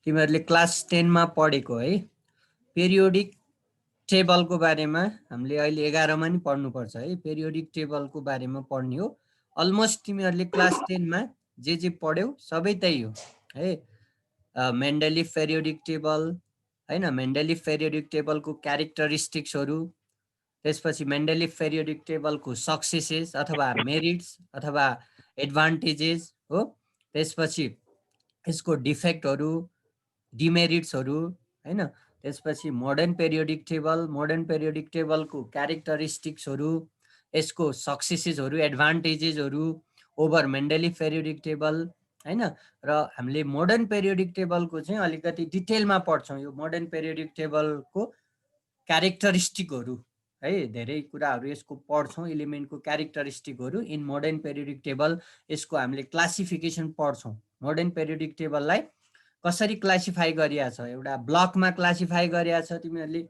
तिमीहरूले क्लास 10 मा पढेको है पेरियोडिक टेबलको बारेमा हामीले अहिले 11 मा नि पढ्नुपर्छ है पेरियोडिक टेबलको बारेमा पढ्ने हो अलमोस्ट तिमीहरूले क्लास 10 मा जे पढ्यौ सबै त्यही हो है मेन्डेलिफ पेरियोडिक टेबल हैन मेन्डेलिफ पेरियोडिक टेबलको क्यारेक्टरिस्टिक्सहरु त्यसपछि मेन्डेलिफ पेरियोडिक टेबलको सक्सेसेस अथवा मेरिट्स अथवा एडभान्टेजेस हो त्यसपछि यसको डिफेक्टहरु डिमेरिट्सहरु हैन त्यसपछि मोडर्न पेरियोडिक टेबलको क्यारेक्टरिस्टिक्सहरु यसको सक्सेसेसहरु एडभान्टेजेसहरु ओभर मेन्डेलिफ पेरियोडिक टेबल हैन र हामीले मोडर्न पेरियोडिक टेबलको चाहिँ अलिकति डिटेलमा पढ्छौं यो मोडर्न पेरियोडिक टेबलको क्यारेक्टरिस्टिकहरु है धेरै कुराहरु यसको पढ्छौं एलिमेन्टको क्यारेक्टरिस्टिकहरु इन मोडर्न पेरियोडिक टेबल यसको हामीले क्लासिफिकेसन पढ्छौं मोडर्न पेरियोडिक टेबललाई कसरी क्लासिफाई गरिया छ एउटा ब्लकमा क्लासिफाई गरिया छ तिमीहरूले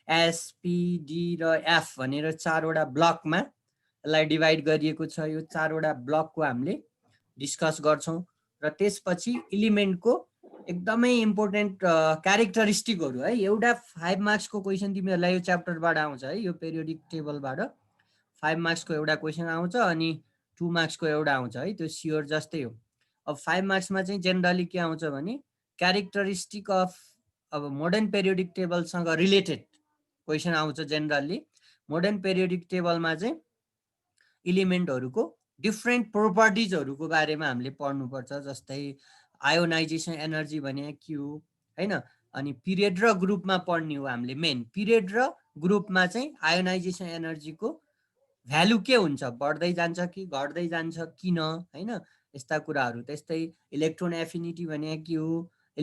एस पी डी र एफ भनेर चारवटा ब्लकमा यसलाई डिभाइड गरिएको छ यो चारवटा ब्लकको हामीले डिस्कस गर्छौं र त्यसपछि एलिमेन्टको एकदमै इम्पोर्टेन्ट क्यारेक्टरिस्टिकहरु है एउटा 5 मार्क्सको क्वेशन तिमीहरूलाई यो च्याप्टरबाट आउँछ है यो पेरियोडिक टेबलबाट 5 मार्क्सको एउटा क्वेशन आउँछ अनि 2 मार्क्सको एउटा आउँछ है त्यो स्योर जस्तै हो अब 5 मार्क्समा चाहिँ जनरली के आउँछ भने क्यारेक्टरिस्टिक अफ अब मोडर्न पेरियोडिक टेबलसँग रिलेटेड क्वेशन आउँछ जनरली मोडर्न पेरियोडिक टेबलमा चाहिँ एलिमेन्टहरुको डिफरेन्ट प्रोपर्टिजहरुको बारेमा हामीले पढ्नुपर्छ जस्तै आयोनाइजेसन एनर्जी भने के हो हैन अनि पिरियड र ग्रुपमा पढ्ने हो हामीले मेन पिरियड र ग्रुपमा चाहिँ आयोनाइजेसन एनर्जीको भ्यालु के हुन्छ बढ्दै जान्छ कि घट्दै जान्छ किन हैन यस्ता कुराहरु त्यस्तै इलेक्ट्रोन एफिनिटी भने के हो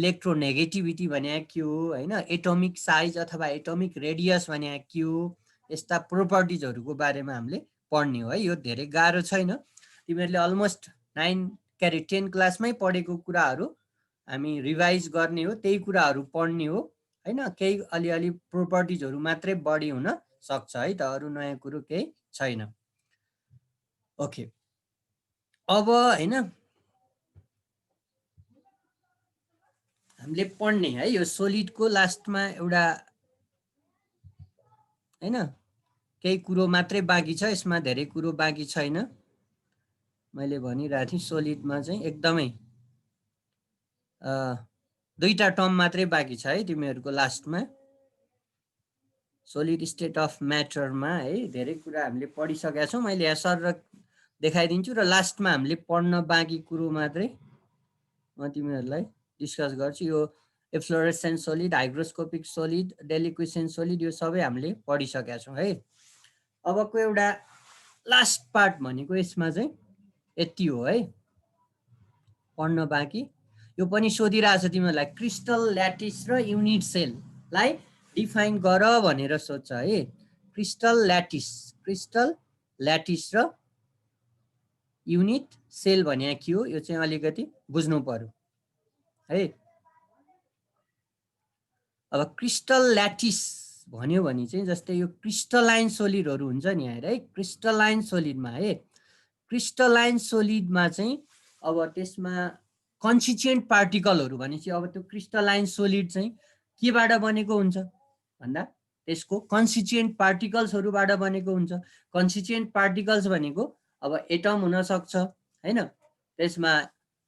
इलेक्ट्रोनेगेटिभिटी भने के हो हैन एटोमिक साइज अथवा एटोमिक रेडियस भने के हो यस्ता प्रोपर्टिजहरुको बारेमा हामीले पढ्ने हो है यो धेरै गाह्रो छैन तिमीहरूले अलमोस्ट 10 क्लासमै पढेको कुराहरु हामी रिभाइज गर्ने हो त्यही कुराहरु पढ्ने हो हैन केही अलिअलि प्रोपर्टिजहरु मात्रै बढी हुन सक्छ है त अरु नयाँ कुरो केही छैन ओके अब हैन हामीले पढ्ने है यो सोलिडको लास्टमा एउटा हैन केही कुरो मात्रै बाँकी छ यसमा धेरै कुरो बाँकी छैन मैले भनिरहेको थिएँ सोलिडमा चाहिँ एकदमै दुईटा टर्म मात्रै बाँकी छ है तिमीहरुको लास्टमा सोलिड स्टेट अफ म्याटरमा है धेरै कुरा हामीले पढिसकेका छौं मैले यहाँ सर देखाइदिन्छु र लास्टमा हामीले पढ्न बाँकी कुरो मात्रै म तिमीहरुलाई डिस्कस गर्छु यो एफ्लोरेसेन्ट सोलिड हाइग्रोस्कोपिक सोलिड डेलिक्विसेन्ट सोलिड यो सबै हामीले पढिसकेका छौं है अबको एउटा लास्ट पार्ट भनेको यसमा चाहिँ यति हो है पढ्न बाँकी यो पनि सोधिरहेछ तिमीहरुलाई क्रिस्टल ल्याटिस र युनिट सेललाई डिफाइन गर भनेर सोध्छ है क्रिस्टल ल्याटिस र युनिट सेल भने के हो यो चाहिँ अलिकति बुझ्नु पर्यो है अब क्रिस्टल ल्याटिस भन्यो भने चाहिँ जस्तै यो क्रिस्टलाइन सोलिडहरु हुन्छ नि है क्रिस्टलाइन सोलिडमा है क्रिस्टलाइन सोलिडमा चाहिँ अब त्यसमा कन्स्टिट्युएन्ट पार्टिकलहरु भनेपछि अब त्यो क्रिस्टलाइन सोलिड चाहिँ केबाट बनेको हुन्छ भन्दा त्यसको कन्स्टिट्युएन्ट पार्टिकल्सहरुबाट बनेको हुन्छ कन्स्टिट्युएन्ट पार्टिकल्स भनेको अब एटम हुन सक्छ हैन त्यसमा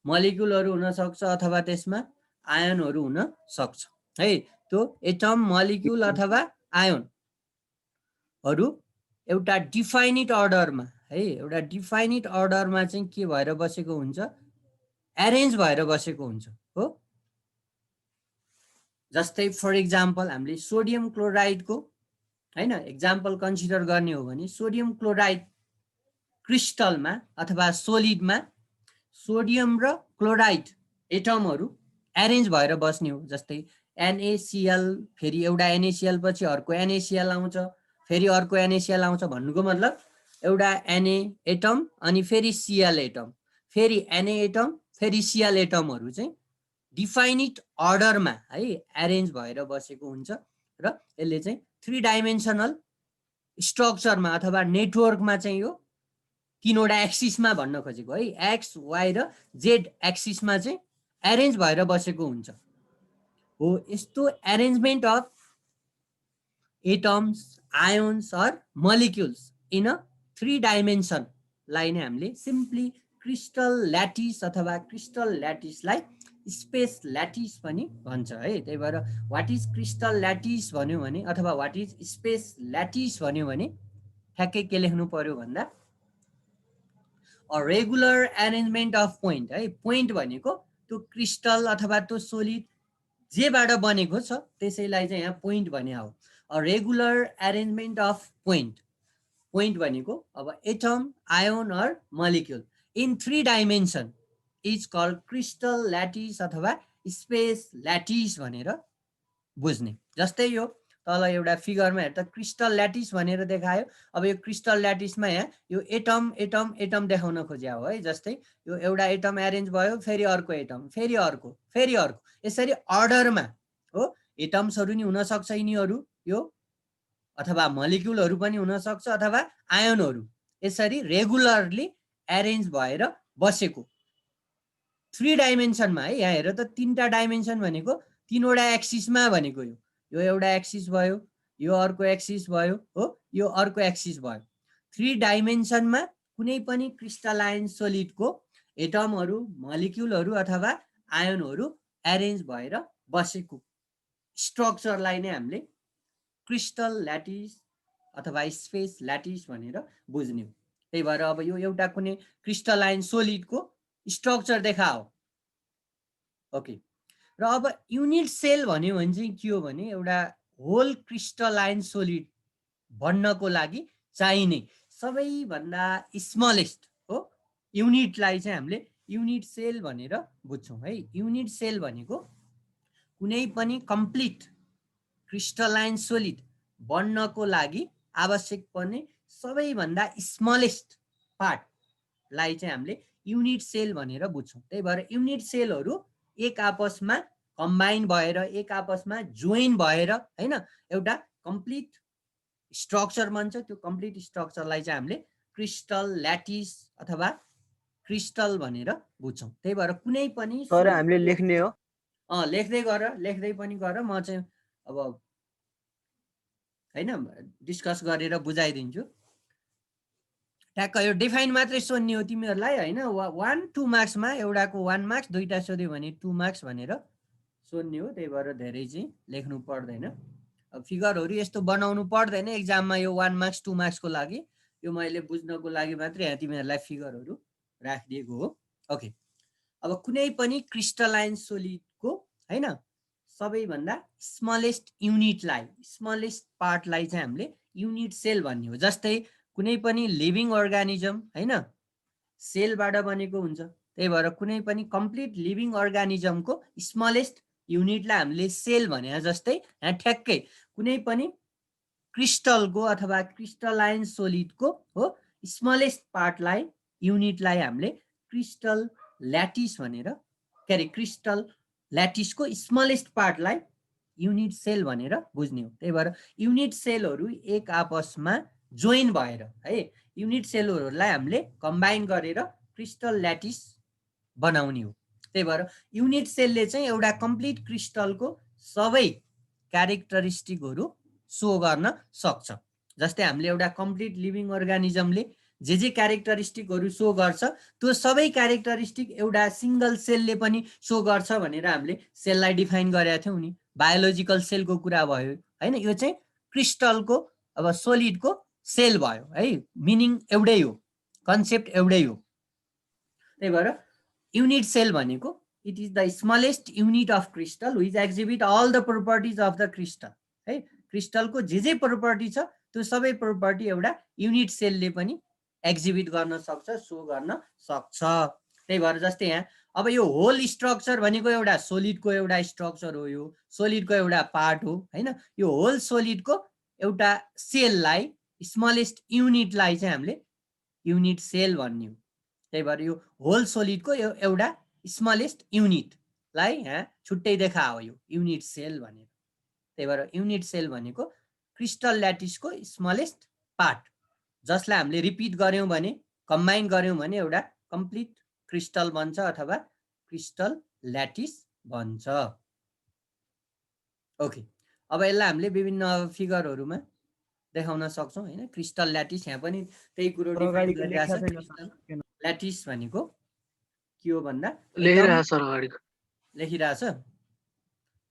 मोलिक्युलहरु हुन सक्छ अथवा त्यसमा आयनहरु हुन सक्छ है त्यो एटम मोलिक्युल अथवा आयनहरु एउटा डिफाइनिट अर्डरमा है एउटा डिफाइनिट अर्डरमा चाहिँ के भएर बसेको हुन्छ एरेन्ज भएर बसेको हुन्छ हो जस्तै फर एक्जाम्पल हामीले सोडियम क्लोराइडको हैन एक्जाम्पल कन्सिडर गर्ने हो भने सोडियम क्लोराइड क्रिस्टलमा अथवा सोलिडमा सोडियम र क्लोराइड एटमहरु एरेन्ज भएर बस्ने हो जस्तै NaCl फेरि एउटा NaCl पछि अर्को NaCl आउँछ फेरि अर्को NaCl आउँछ भन्नुको मतलब एउटा Na एटम अनि फेरि Cl एटम फेरि Na एटम फेरि Cl एटमहरु चाहिँ डिफाइनिट अर्डरमा है एरेन्ज भएर बसेको हुन्छ र यसले चाहिँ 3 डाइमेन्सनल स्ट्रक्चरमा अथवा नेटवर्कमा चाहिँ यो तीनवटा एक्सिसमा भन्न खोजेको है एक्स वाइ र जेड एक्सिसमा चाहिँ एरेन्ज भएर बसेको हुन्छ हो यस्तो arrangement of atoms ions or molecules in a 3 डाइमेन्सनलाई नै हामीले सिम्पली क्रिस्टल ल्याटिस अथवा क्रिस्टल ल्याटिसलाई स्पेस ल्याटिस पनि भन्छ है। त्यही भएर वाट इज क्रिस्टल ल्याटिस भन्यो भने अथवा वाट इज स्पेस ल्याटिस भन्यो भने ठ्याक्कै के लेख्नु पर्यो भन्दा रेगुलर एरेन्जमेन्ट अफ पोइन्ट है। पोइन्ट भनेको त्यो क्रिस्टल अथवा त्यो सोलिड जेबाट बनेको छ त्यसैलाई चाहिँ यहाँ पोइन्ट भने हो। Regular arrangement of point point भनेको अब atom ion or molecule in 3 dimension is called crystal lattice अथवा स्पेस ल्याटिस भनेर बुझ्ने। जस्तै यो तल एउटा फिगरमा हेर्दा क्रिस्टल ल्याटिस भनेर देखायो। अब यो क्रिस्टल ल्याटिसमा यहाँ यो एटम एटम एटम देखाउन खोज्या हो है। जस्तै यो एउटा एटम एरेन्ज भयो, फेरि अर्को एटम, फेरि अर्को, फेरि अर्को, यसरी अर्डरमा हो। एटम्सहरू नि हुनसक्छ यिनीहरू यो, अथवा मलिक्युलहरू पनि हुनसक्छ अथवा आयोनहरू, यसरी रेगुलरली एरेन्ज भएर बसेको 3 डाइमेन्सनमा है। यहाँ हेर त 3टा डाइमेन्सन भनेको 3वटा एक्सिसमा भनेको यो एउटा एक्सिस भयो, यो अर्को एक्सिस भयो हो, यो अर्को एक्सिस भयो। 3 डाइमेन्सनमा कुनै पनि क्रिस्टलाइन सोलिडको एटमहरू मलिक्युलहरू अथवा आयोनहरू एरेन्ज भएर बसेको स्ट्रक्चरलाई नै हामीले क्रिस्टल ल्याटिस अथवा स्पेस ल्याटिस भनेर बुझ्ने हो। त्यही भएर अब यो एउटा कुनै क्रिस्टलाइन सोलिडको स्ट्रक्चर देखाओ। ओके, र अब युनिट सेल भन्यो भने चाहिँ के हो भने एउटा होल क्रिस्टलाइन सोलिड बन्नको लागि चाहिने सबैभन्दा स्मलेस्ट हो युनिटलाई चाहिँ हामीले युनिट सेल भनेर बुझ्छौँ है। युनिट सेल भनेको कुनै पनि कम्प्लिट क्रिस्टलाइन सोलिड बन्नको लागि आवश्यक पर्ने सबैभन्दा स्मलेस्ट पार्टलाई चाहिँ हामीले युनिट सेल भनेर बुझ्छौँ। त्यही भएर युनिट सेलहरू एक आपसमा कम्बाइन भएर एक आपसमा जोइन भएर हैन एउटा कम्प्लिट स्ट्रक्चर बन्छ। त्यो कम्प्लिट स्ट्रक्चरलाई चाहिँ हामीले क्रिस्टल ल्याटिस अथवा क्रिस्टल भनेर बुझ्छौँ। त्यही भएर कुनै पनि सर हामीले लेख्ने हो, लेख्दै गर, लेख्दै पनि गर, म चाहिँ अब हैन डिस्कस गरेर बुझाइदिन्छु। ट्याक्क यो डिफाइन मात्रै सोध्ने हो तिमीहरूलाई हैन। 1-2 मार्क्समा एउटाको 1 मार्क्स, दुईटा सोध्यो भने 2 मार्क्स भनेर सोध्ने हो। त्यही भएर धेरै चाहिँ लेख्नु पर्दैन। अब फिगरहरू यस्तो बनाउनु पर्दैन एक्जाममा, यो 1 मार्क्स 2 मार्क्सको लागि। यो मैले बुझ्नको लागि मात्रै यहाँ तिमीहरूलाई फिगरहरू राखिदिएको हो। ओके, अब कुनै पनि क्रिस्टलाइन सोलिडको हैन सबैभन्दा स्मलेस्ट युनिटलाई, स्मलेस्ट पार्टलाई चाहिँ हामीले युनिट सेल भन्ने हो। जस्तै कुनै पनि लिभिङ अर्गानिजम हैन सेलबाट बनेको हुन्छ। त्यही भएर कुनै पनि कम्प्लिट लिभिङ अर्गानिजमको स्मलेस्ट युनिटलाई हामीले सेल भने जस्तै यहाँ ठ्याक्कै कुनै पनि क्रिस्टलको अथवा क्रिस्टलाइन सोलिडको हो स्मलेस्ट पार्टलाई युनिटलाई हामीले क्रिस्टल ल्याटिस भनेर के अरे क्रिस्टल ल्याटिसको स्मलेस्ट पार्टलाई युनिट सेल भनेर बुझ्ने हो। त्यही भएर युनिट सेलहरू एक आपसमा जोइन भएर है युनिट सेलहरूलाई हामीले कम्बाइन गरेर क्रिस्टल ल्याटिस बनाउने हो। त्यही भएर युनिट सेलले चाहिँ एउटा कम्प्लिट क्रिस्टलको सबै क्यारेक्टरिस्टिकहरू सो गर्न सक्छ। जस्तै हामीले एउटा कम्प्लिट लिभिङ अर्गानिजमले जे क्यारेक्टरिस्टिकहरू सो गर्छ त्यो सबै क्यारेक्टरिस्टिक एउटा सिङ्गल सेलले पनि सो गर्छ भनेर हामीले सेललाई डिफाइन गरेका थियौँ नि। बायोलोजिकल सेलको कुरा भयो हैन। यो चाहिँ क्रिस्टलको अब सोलिडको सेल भयो है, मिनिङ एउटै हो, कन्सेप्ट एउटै हो। त्यही भएर युनिट सेल भनेको it is the smallest unit of crystal which exhibit all the properties of the crystal है। क्रिस्टलको जे प्रोपर्टी छ त्यो सबै प्रोपर्टी एउटा युनिट सेलले पनि एक्जिबिट गर्न सक्छ, सो गर्न सक्छ। त्यही भएर जस्तै यहाँ अब यो होल स्ट्रक्चर भनेको एउटा सोलिडको एउटा स्ट्रक्चर हो, यो सोलिडको एउटा पार्ट हो हैन। यो होल सोलिडको एउटा सेललाई स्मलेस्ट युनिटलाई चाहिँ हामीले युनिट सेल भन्ने हो। त्यही भएर यो होल सोलिडको एउटा स्मलेस्ट युनिटलाई यहाँ छुट्टै देखाओ यो युनिट सेल भनेर। त्यही भएर युनिट सेल भनेको क्रिस्टल ल्याटिसको स्मलेस्ट पार्ट जसलाई हामीले रिपिट गर्यौँ भने कम्बाइन गर्यौँ भने एउटा कम्प्लिट क्रिस्टल बन्छ अथवा क्रिस्टल ल्याटिस बन्छ। ओके, अब यसलाई हामीले विभिन्न फिगरहरुमा देखाउन सक्छौं हैन। क्रिस्टल ल्याटिस यहाँ पनि त्यही कुरो डिफाइन गरिरहेछ। क्रिस्टल ल्याटिस भनेको के हो भन्दा लेखिरहेछ सर अगाडिको लेखिरहेछ।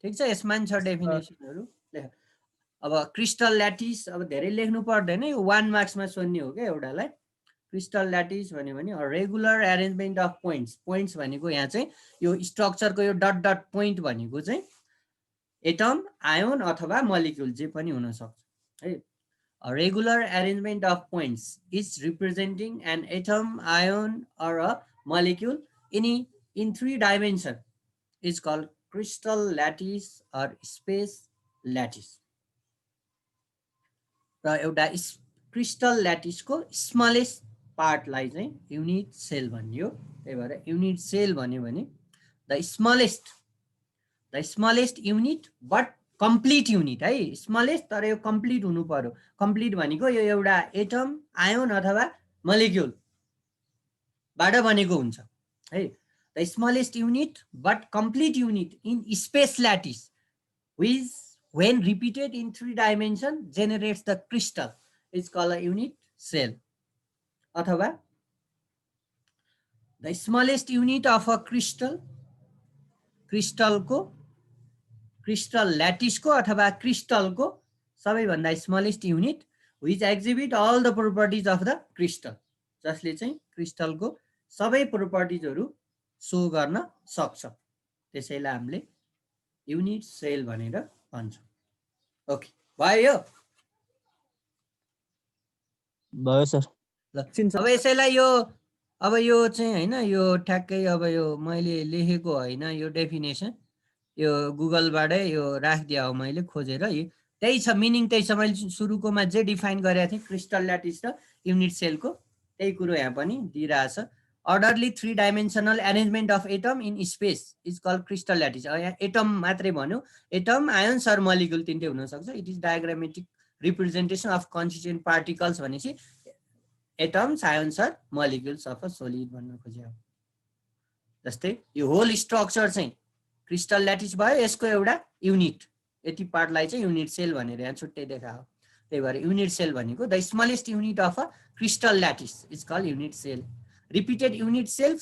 ठीक छ, यसमा नि छ डेफिनेसनहरु। अब क्रिस्टल ल्याटिस अब धेरै लेख्नु पर्दैन, यो 1 मार्क्समा सोध्ने हो के एउटालाई। क्रिस्टल ल्याटिस भन्यो भने regular arrangement of points. Points भनेको यहाँ चाहिँ यो स्ट्रक्चरको यो डट डट पोइन्ट भनेको चाहिँ एटम, आयोन अथवा मलिक्युल जे पनि हुन सक्छ है। A regular arrangement of points is representing an atom, ion, or a molecule in 3 dimensions is called crystal lattice or space lattice. र एउटा क्रिस्टल ल्याटिसको स्मलेस्ट पार्टलाई चाहिँ युनिट सेल भनियो। त्यही भएर युनिट सेल भन्यो भने the smallest unit but complete unit है। Smallest तर यो कम्प्लिट हुनु पर्यो। कम्प्लिट भनेको यो एउटा एटम, आयोन अथवा मलिक्युल बाट बनेको हुन्छ है। The smallest unit but complete unit in space lattice which when repeated in 3 dimensions generates the crystal is called a unit cell. अथवा the smallest unit of a crystal ल्याटिस को अथवा crystal को सबैभन्दा smallest unit which exhibit all the properties of the crystal, जसले चाहिँ crystal को सबै प्रोपर्टिजहरु show गर्न सक्छ। त्यसैलाई हामीले युनिट सेल भनेर भन्छौं। ओके, भयो सर। अब यसैलाई यो अब यो चाहिँ हैन, यो ठ्याक्कै अब यो मैले लेखेको हैन, यो डेफिनेसन यो गुगलबाटै यो राखिदिया हो मैले खोजेर। त्यही छ, मिनिङ त्यही छ। मैले सुरुकोमा जे डिफाइन गरेको थिएँ क्रिस्टल ल्याटिस र युनिट सेलको त्यही कुरो यहाँ पनि दिइरहेछ। Orderly 3 dimensional arrangement of atom in space is called crystal lattice. यहाँ एटम मात्रै भन्यो, एटम, आयोन्स अर मलिक्युल तिनटै हुन सक्छ। It is diagrammatic representation of constituent particles भनेपछि atoms, ions or molecules of a solid भन्न खोजेको। जस्तै यो होल स्ट्रक्चर चाहिँ क्रिस्टल ल्याटिस भयो, यसको एउटा युनिट, यति पार्टलाई चाहिँ युनिट सेल भनेर यहाँ छुट्टै देखायो। त्यही भएर युनिट सेल भनेको the smallest unit of a crystal lattice is called unit cell. Repeated unit sale